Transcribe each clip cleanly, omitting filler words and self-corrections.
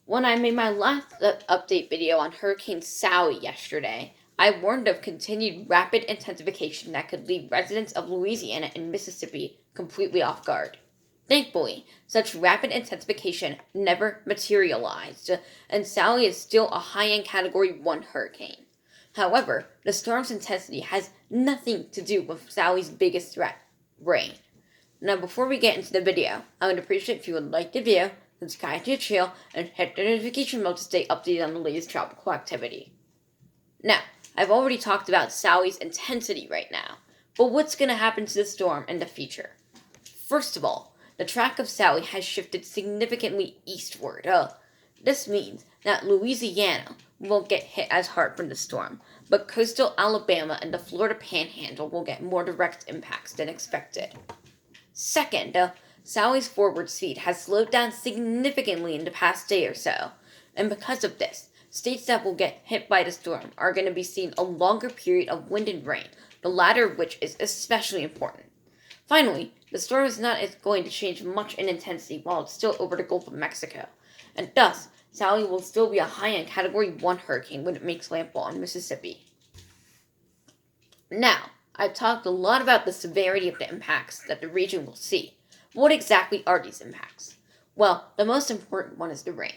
When I made my last update video on Hurricane Sally yesterday, I warned of continued rapid intensification that could leave residents of Louisiana and Mississippi completely off guard. Thankfully, such rapid intensification never materialized, and Sally is still a high-end Category 1 hurricane. However, the storm's intensity has nothing to do with Sally's biggest threat, rain. Now, before we get into the video, I would appreciate if you would like the video, subscribe to the channel, and hit the notification bell to stay updated on the latest tropical activity. Now, I've already talked about Sally's intensity right now, but what's going to happen to the storm in the future? First of all, the track of Sally has shifted significantly eastward. This means that Louisiana won't get hit as hard from the storm, but coastal Alabama and the Florida Panhandle will get more direct impacts than expected. Second, Sally's forward speed has slowed down significantly in the past day or so, and because of this, states that will get hit by the storm are going to be seeing a longer period of wind and rain, the latter of which is especially important. Finally, the storm is not going to change much in intensity while it's still over the Gulf of Mexico, and thus, Sally will still be a high-end Category 1 hurricane when it makes landfall in Mississippi. Now, I've talked a lot about the severity of the impacts that the region will see. What exactly are these impacts? Well, the most important one is the rain.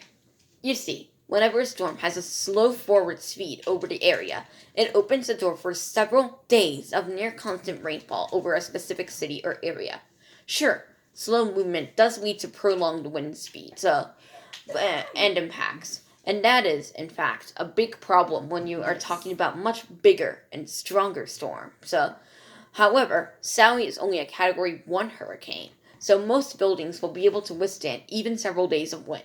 You see, whenever a storm has a slow forward speed over the area, it opens the door for several days of near constant rainfall over a specific city or area. Sure, slow movement does lead to prolonged wind speeds and impacts, and that is, in fact, a big problem when you are talking about much bigger and stronger storms. However, Sally is only a Category 1 hurricane, so most buildings will be able to withstand even several days of wind.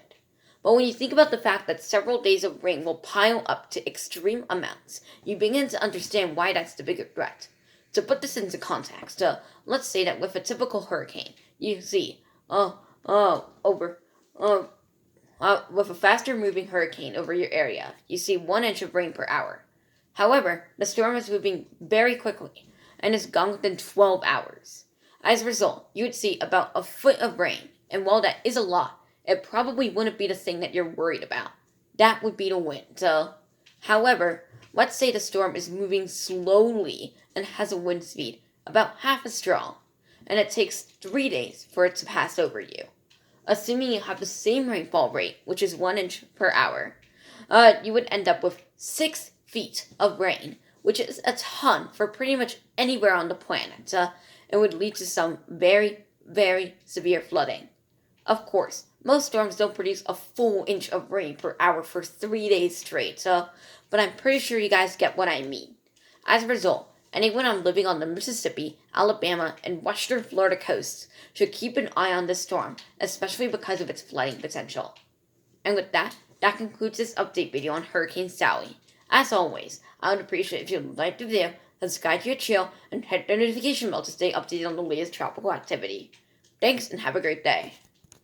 But when you think about the fact that several days of rain will pile up to extreme amounts, you begin to understand why that's the bigger threat. To put this into context, let's say that with a typical hurricane, you see, with a faster moving hurricane over your area, you see 1 inch of rain per hour. However, the storm is moving very quickly and is gone within 12 hours. As a result, you would see about a foot of rain, and while that is a lot, it probably wouldn't be the thing that you're worried about. That would be the wind. However, let's say the storm is moving slowly and has a wind speed about half as strong, and it takes 3 days for it to pass over you. Assuming you have the same rainfall rate, which is 1 inch per hour, you would end up with 6 feet of rain, which is a ton for pretty much anywhere on the planet, and would lead to some very, very severe flooding. Of course, most storms don't produce a full inch of rain per hour for 3 days straight, but I'm pretty sure you guys get what I mean. As a result, anyone living on the Mississippi, Alabama, and western Florida coasts should keep an eye on this storm, especially because of its flooding potential. And with that concludes this update video on Hurricane Sally. As always, I would appreciate if you liked the video, subscribe to your channel, and hit the notification bell to stay updated on the latest tropical activity. Thanks, and have a great day.